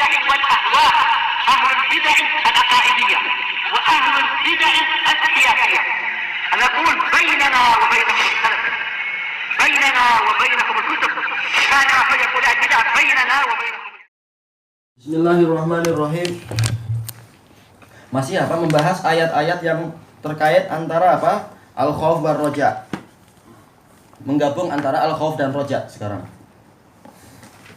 البدع والأهواء، أهل البدع العقائدية وأهل البدع السياسية. نقول بيننا وبينكم السلف، بيننا وبينكم الكتب، كان فيقول البدع بيننا وبينكم. Bismillahirrahmanirrahim. Masih membahas ayat-ayat yang terkait antara al-khauf dan roja. Menggabung antara al-khauf dan roja sekarang.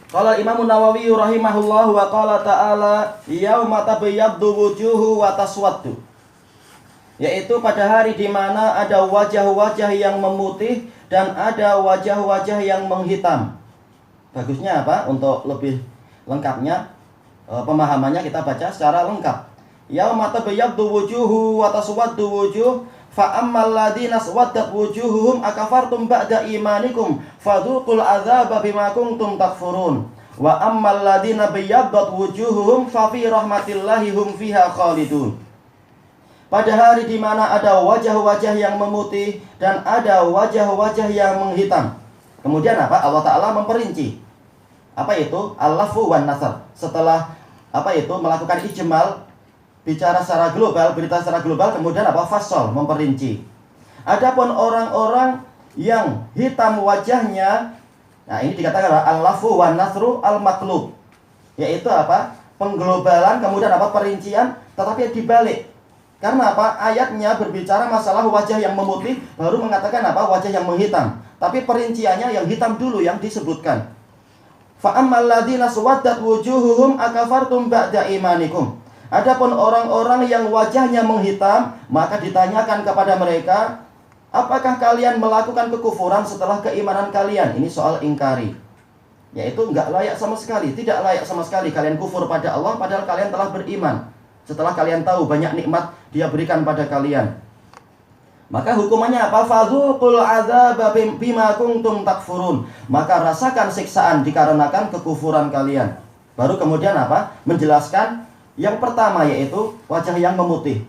Qala Imam Nawawi rahimahullah wa qala ta'ala yauma tabayyaddu wujuhu wa taswaddu. Yaitu pada hari di mana ada wajah-wajah yang memutih dan ada wajah-wajah yang menghitam. Bagusnya untuk lebih lengkapnya pemahamannya kita baca secara lengkap. Yauma tabayyaddu wujuhu wa taswaddu wujuh fa ammal ladzina aswaddat wujuhuhum akafartum ba'da imanikum fadhuqul adzaba bima kuntum takfurun wa ammal ladzina bayyaddat wujuhuhum fa fi rahmatillahi hum fiha khalidun. Pada hari di mana ada wajah-wajah yang memutih dan ada wajah-wajah yang menghitam. Kemudian Allah Ta'ala memperinci. Apa itu? Al-lafu wan nasr. Setelah melakukan ijmal, bicara secara global, berita secara global, kemudian fasol, memperinci. Adapun orang-orang yang hitam wajahnya, nah ini dikatakan al-lafu wan nasru al-maqlub. Yaitu pengglobalan, kemudian perincian, tetapi dibalik. Karena ayatnya berbicara masalah wajah yang memutih, baru mengatakan wajah yang menghitam. Tapi perinciannya yang hitam dulu yang disebutkan. Fa ammal ladzina suwaddat wujuhuhum akafartum ba'da imanikum. Adapun orang-orang yang wajahnya menghitam, maka ditanyakan kepada mereka, apakah kalian melakukan kekufuran setelah keimanan kalian? Ini soal ingkari. Yaitu enggak layak sama sekali, tidak layak sama sekali kalian kufur pada Allah padahal kalian telah beriman. Setelah kalian tahu banyak nikmat Dia berikan pada kalian. Maka hukumannya fadzuqul adzaba bima kuntum takfurun. Maka rasakan siksaan dikarenakan kekufuran kalian. Baru kemudian menjelaskan yang pertama yaitu wajah yang memutih.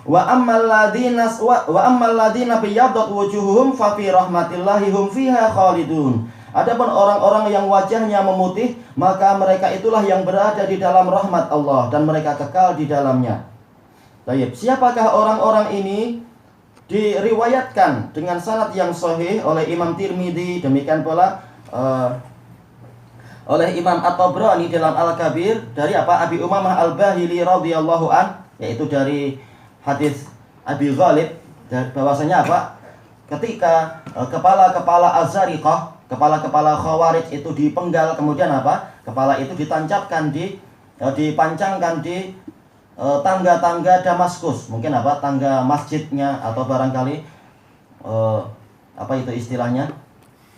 Wa ammal ladzina biyaddat wujuhuhum fa fi rahmatillahi hum fiha khalidun. Adapun orang-orang yang wajahnya memutih, maka mereka itulah yang berada di dalam rahmat Allah dan mereka kekal di dalamnya. Baik, siapakah orang-orang ini? Diriwayatkan dengan sanad yang sahih oleh Imam Tirmidzi, demikian pula oleh Imam At-Tabrani dalam Al-Kabir dari Abi Umamah Al-Bahili radhiyallahu an, yaitu dari hadis Abi Ghalib bahwasanya ketika kepala-kepala Az-Zariqah, kepala-kepala Khawarij itu dipenggal, kemudian kepala itu ditancapkan dipancangkan di tangga-tangga Damaskus, mungkin tangga masjidnya atau barangkali itu istilahnya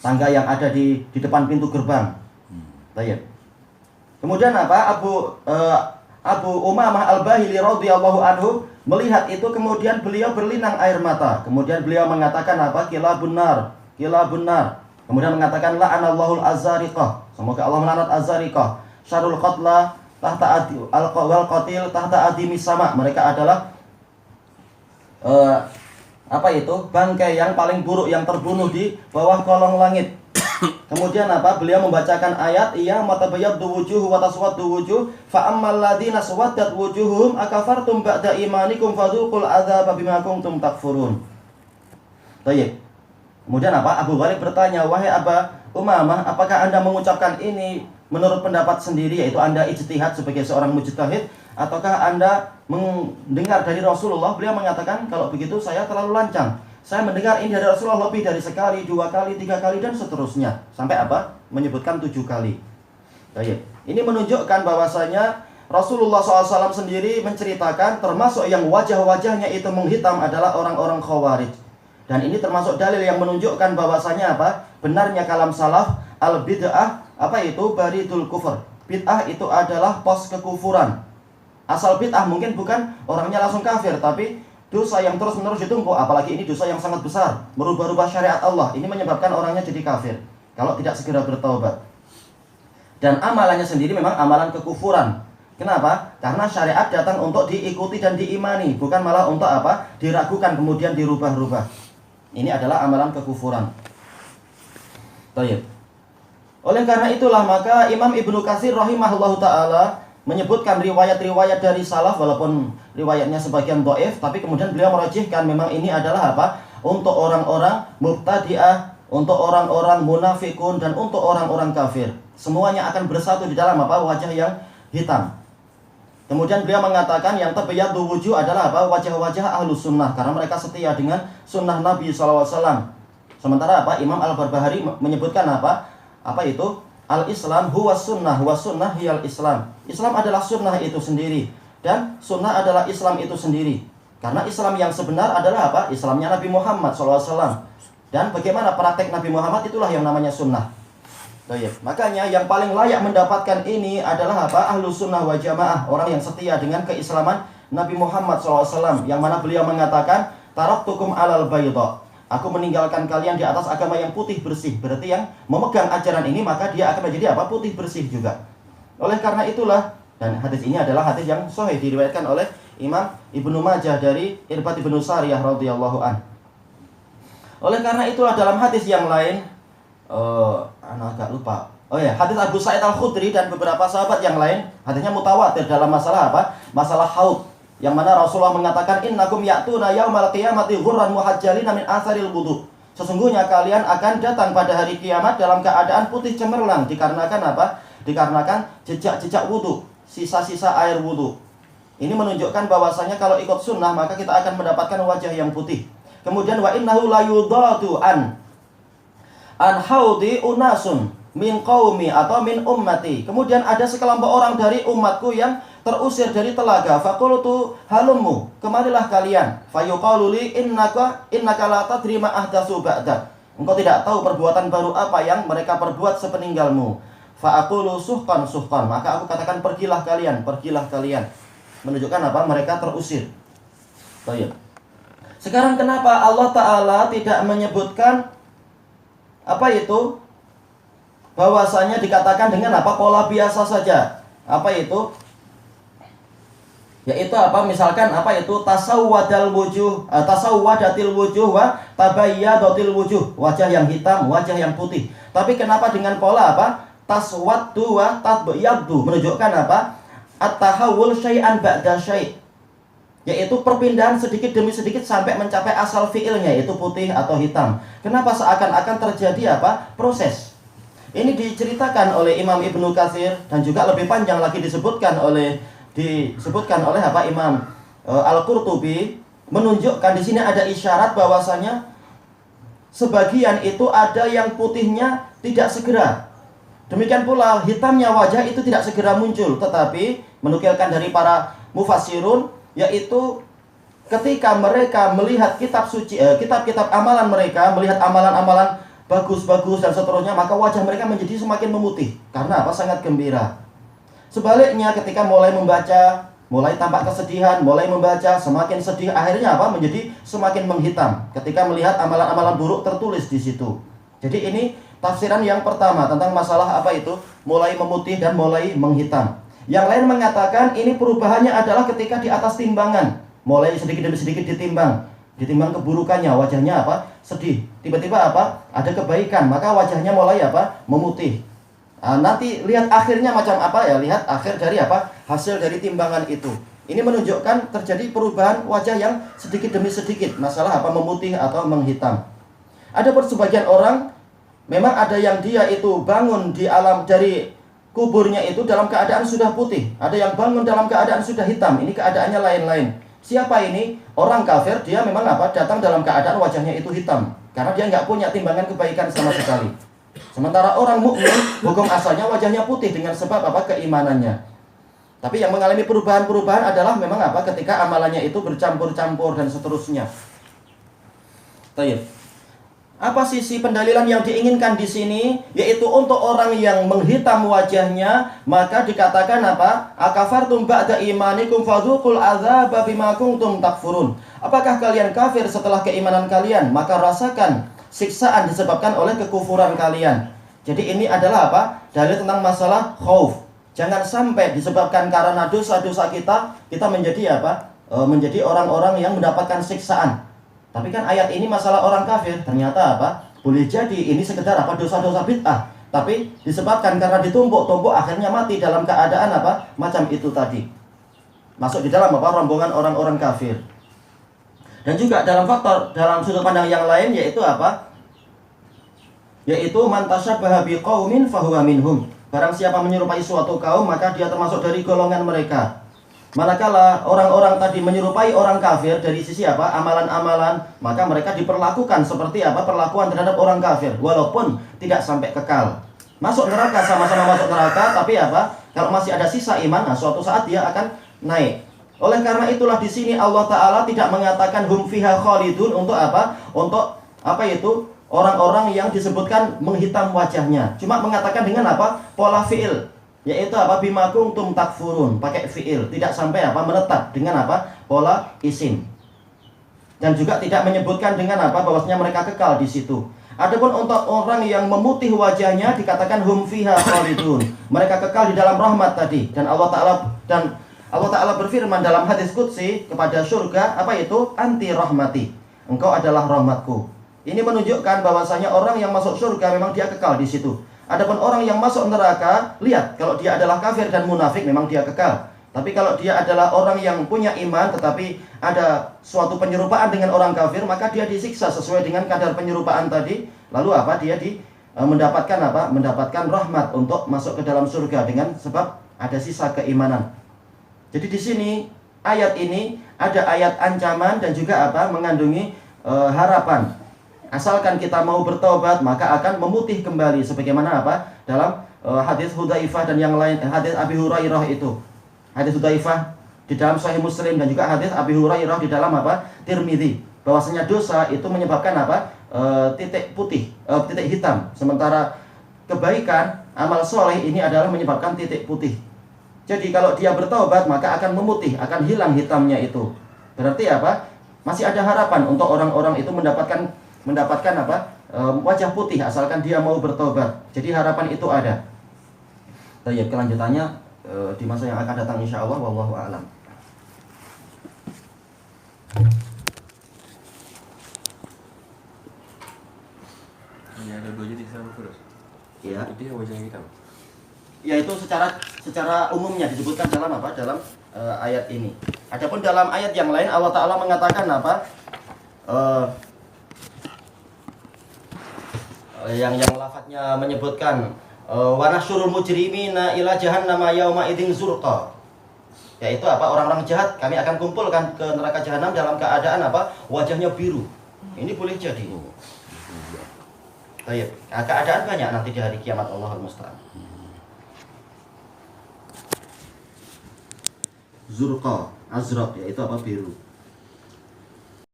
tangga yang ada di depan pintu gerbang. Baik. Kemudian Abu Umamah Al-Bahili radhiyallahu anhu melihat itu, kemudian beliau berlinang air mata. Kemudian beliau mengatakan kilabun nar. Kemudian mengatakan la'anallahul azariqah. Semoga Allah melaknat azariqah. Syarul qatla tahta adi al-qawal qatil tahta adimis sama. Mereka adalah bangkai yang paling buruk yang terbunuh di bawah kolong langit. Kemudian beliau membacakan ayat matabayyaddu wujuhu wa taswaddu wujuh fa ammal ladzina suwaddat wujuhum akafartum ba'da imanikum fadzuqul adzaba bima kuntum takfurun. Baik. Kemudian Abu Ghalib bertanya, wahai Aba Umamah, apakah Anda mengucapkan ini menurut pendapat sendiri, yaitu Anda ijtihad sebagai seorang mujtahid, ataukah Anda mendengar dari Rasulullah? Beliau mengatakan, kalau begitu saya terlalu lancang. Saya mendengar ini dari Rasulullah lebih dari sekali, 2 kali, 3 kali, dan seterusnya. Sampai menyebutkan 7 kali. Baik. Ini menunjukkan bahwasanya Rasulullah SAW sendiri menceritakan termasuk yang wajah-wajahnya itu menghitam adalah orang-orang Khawarij. Dan ini termasuk dalil yang menunjukkan bahwasanya benarnya kalam salaf, al-bid'ah baridul kufur. Bid'ah itu adalah pos kekufuran. Asal bid'ah mungkin bukan orangnya langsung kafir, tapi dosa yang terus-menerus ditumpuk, apalagi ini dosa yang sangat besar, merubah-rubah syariat Allah. Ini menyebabkan orangnya jadi kafir kalau tidak segera bertaubat. Dan amalannya sendiri memang amalan kekufuran. Kenapa? Karena syariat datang untuk diikuti dan diimani, bukan malah untuk diragukan kemudian dirubah-rubah. Ini adalah amalan kekufuran. Baik. Oleh karena itulah maka Imam Ibnu Katsir rahimahullahu taala menyebutkan riwayat-riwayat dari salaf, walaupun riwayatnya sebagian dhaif, tapi kemudian beliau merajihkan memang ini adalah apa? Untuk orang-orang mubtadi'ah, untuk orang-orang munafikun, dan untuk orang-orang kafir. Semuanya akan bersatu di dalam apa? Wajah yang hitam. Kemudian beliau mengatakan yang tabayyadu wujuh adalah apa? Wajah-wajah ahlus sunnah, karena mereka setia dengan sunnah Nabi SAW. Sementara apa? Imam Al-Barbahari menyebutkan apa? Apa itu? Al-Islam huwa sunnah hiyal Islam. Islam adalah sunnah itu sendiri, dan sunnah adalah Islam itu sendiri. Karena Islam yang sebenar adalah apa? Islamnya Nabi Muhammad SAW. Dan bagaimana praktek Nabi Muhammad, itulah yang namanya sunnah. Baik. Makanya yang paling layak mendapatkan ini adalah apa? Ahlus sunnah wal jamaah, orang yang setia dengan keislaman Nabi Muhammad SAW, yang mana beliau mengatakan, taraktukum alal bayda, aku meninggalkan kalian di atas agama yang putih bersih. Berarti yang memegang ajaran ini, maka dia akan menjadi apa? Putih bersih juga. Oleh karena itulah, dan hadis ini adalah hadis yang sahih, diriwayatkan oleh Imam Ibnu Majah dari Irbad ibnu Sariyah radhiyallahu an. Oleh karena itulah dalam hadis yang lain, anak agak lupa. Oh ya, hadis Abu Sa'id Al-Khudri dan beberapa sahabat yang lain, hadisnya mutawatir dalam masalah apa? Masalah haud. Yang mana Rasulullah mengatakan, innakum ya'tuna yaumal qiyamati ghurran muhajjalina min atharil wudu. Sesungguhnya kalian akan datang pada hari kiamat dalam keadaan putih cemerlang, dikarenakan apa? Dikarenakan jejak-jejak wudu, sisa-sisa air wudu. Ini menunjukkan bahwasanya kalau ikut sunnah maka kita akan mendapatkan wajah yang putih. Kemudian wa innahu la yudatu an haudi unasun min qaumi atau min ummati. Kemudian ada sekelompok orang dari umatku yang terusir dari telaga. Faqultu halummu, kemarilah kalian. Fayuqalu li innaka la tadri ma ahdatsu ba'dak. Engkau tidak tahu perbuatan baru apa yang mereka perbuat sepeninggalmu. Fa'aqulu suhqan suhqan, maka aku katakan pergilah kalian, pergilah kalian. Menunjukkan apa? Mereka terusir. Baik. Sekarang kenapa Allah Ta'ala tidak menyebutkan apa itu? Bahwasanya dikatakan dengan apa? Pola biasa saja. Apa itu? Yaitu apa? Misalkan apa itu? Tasawwadatil wujuh wa tabayyadatil wujuh. Wajah yang hitam, wajah yang putih. Tapi kenapa dengan pola apa? Taswaddu wa tabayyaddu, menunjukkan apa? At-tahawul syai'an ba'da syai', yaitu perpindahan sedikit demi sedikit sampai mencapai asal fiilnya, yaitu putih atau hitam. Kenapa seakan-akan terjadi apa? Proses. Ini diceritakan oleh Imam Ibnu Katsir, dan juga lebih panjang lagi disebutkan oleh apa? Imam Al-Qurtubi, menunjukkan di sini ada isyarat bahwasanya sebagian itu ada yang putihnya tidak segera. Demikian pula hitamnya wajah itu tidak segera muncul, tetapi menukilkan dari para mufassirun, yaitu ketika mereka melihat kitab suci, kitab-kitab amalan mereka, melihat amalan-amalan bagus-bagus dan seterusnya, maka wajah mereka menjadi semakin memutih. Karena apa? Sangat gembira. Sebaliknya ketika mulai membaca, mulai tampak kesedihan, mulai membaca semakin sedih, akhirnya apa? Menjadi semakin menghitam ketika melihat amalan-amalan buruk tertulis di situ. Jadi ini tafsiran yang pertama tentang masalah apa itu? Mulai memutih dan mulai menghitam. Yang lain mengatakan ini perubahannya adalah ketika di atas timbangan, mulai sedikit demi sedikit ditimbang keburukannya, wajahnya apa? Sedih. Tiba-tiba apa? Ada kebaikan, maka wajahnya mulai apa? Memutih. Nanti lihat akhirnya macam apa ya? Lihat akhir dari apa? Hasil dari timbangan itu. Ini menunjukkan terjadi perubahan wajah yang sedikit demi sedikit. Masalah apa? Memutih atau menghitam. Ada sebagian orang memang ada yang dia itu bangun di alam dari kuburnya itu dalam keadaan sudah putih. Ada yang bangun dalam keadaan sudah hitam. Ini keadaannya lain-lain. Siapa ini? Orang kafir, dia memang apa? Datang dalam keadaan wajahnya itu hitam. Karena dia nggak punya timbangan kebaikan sama sekali. Sementara orang mukmin, hukum asalnya wajahnya putih dengan sebab apa? Keimanannya. Tapi yang mengalami perubahan-perubahan adalah memang apa? Ketika amalannya itu bercampur-campur dan seterusnya. Baik. Apa sisi pendalilan yang diinginkan di sini? Yaitu untuk orang yang menghitam wajahnya, maka dikatakan apa? Akafartum ba'da imanikum fadzuqul adzaba bima kuntum takfurun. Apakah kalian kafir setelah keimanan kalian? Maka rasakan siksaan disebabkan oleh kekufuran kalian. Jadi ini adalah apa? Dalil tentang masalah khauf. Jangan sampai disebabkan karena dosa-dosa kita menjadi apa? Menjadi orang-orang yang mendapatkan siksaan. Tapi kan ayat ini masalah orang kafir. Ternyata apa? Boleh jadi ini sekedar apa? Dosa-dosa bid'ah. Tapi disebabkan karena ditumpuk-tumpuk akhirnya mati dalam keadaan apa? Macam itu tadi. Masuk di dalam apa? Rombongan orang-orang kafir. Dan juga dalam faktor, dalam sudut pandang yang lain yaitu apa? Yaitu man tashabbaha biqaumin fahuwa minhum. Barang siapa menyerupai suatu kaum maka dia termasuk dari golongan mereka. Manakala orang-orang tadi menyerupai orang kafir dari sisi apa? Amalan-amalan, maka mereka diperlakukan seperti apa? Perlakuan terhadap orang kafir, walaupun tidak sampai kekal. Masuk neraka, sama-sama masuk neraka, tapi apa? Kalau masih ada sisa iman, nah suatu saat dia akan naik. Oleh karena itulah di sini Allah Ta'ala tidak mengatakan hum fiha khalidun untuk apa? Untuk apa itu? Orang-orang yang disebutkan menghitam wajahnya. Cuma mengatakan dengan apa? Pola fi'il. Yaitu apa? Bima kuntum takfurun, pakai fi'il, tidak sampai apa? Menetap dengan apa? Pola isim. Dan juga tidak menyebutkan dengan apa? Bahwasanya mereka kekal di situ. Adapun untuk orang yang memutih wajahnya dikatakan hum fiha khalidun. Mereka kekal di dalam rahmat tadi. Dan Allah Ta'ala berfirman dalam hadis qudsi kepada surga, apa itu? Anti rahmati. Engkau adalah rahmatku. Ini menunjukkan bahwasanya orang yang masuk surga memang dia kekal di situ. Adapun orang yang masuk neraka, lihat, kalau dia adalah kafir dan munafik memang dia kekal. Tapi kalau dia adalah orang yang punya iman tetapi ada suatu penyerupaan dengan orang kafir, maka dia disiksa sesuai dengan kadar penyerupaan tadi. Lalu apa? Dia mendapatkan apa? Mendapatkan rahmat untuk masuk ke dalam surga dengan sebab ada sisa keimanan. Jadi di sini ayat ini ada ayat ancaman dan juga apa? Mengandungi harapan. Asalkan kita mau bertobat maka akan memutih kembali sebagaimana apa? Dalam hadis Hudzaifah dan yang lain, hadis Abi Hurairah itu. Hadis Hudzaifah di dalam Sahih Muslim dan juga hadis Abi Hurairah di dalam apa? Tirmidzi. Bahwasanya dosa itu menyebabkan apa? Titik putih, titik hitam. Sementara kebaikan, amal soleh ini adalah menyebabkan titik putih. Jadi kalau dia bertobat maka akan memutih, akan hilang hitamnya itu. Berarti apa? Masih ada harapan untuk orang-orang itu mendapatkan apa? Wajah putih asalkan dia mau bertobat. Jadi harapan itu ada. Baik, kelanjutannya di masa yang akan datang insyaallah, wallahu a'lam. Ini ada dua jenis sama terus. Iya. Itu yang wajah hitam. Yaitu secara umumnya disebutkan dalam apa? Dalam ayat ini. Adapun dalam ayat yang lain Allah Ta'ala mengatakan apa? Yang lafadznya menyebutkan wa nahsyurul mujrimina ila jahannama yauma idzin zurqa. Yaitu apa? Orang-orang jahat kami akan kumpulkan ke neraka jahanam dalam keadaan apa? Wajahnya biru. Ini boleh jadi. Baik, keadaan banyak nanti di hari kiamat, Allahul musta'an. Zurqa, azraq yaitu apa? Biru.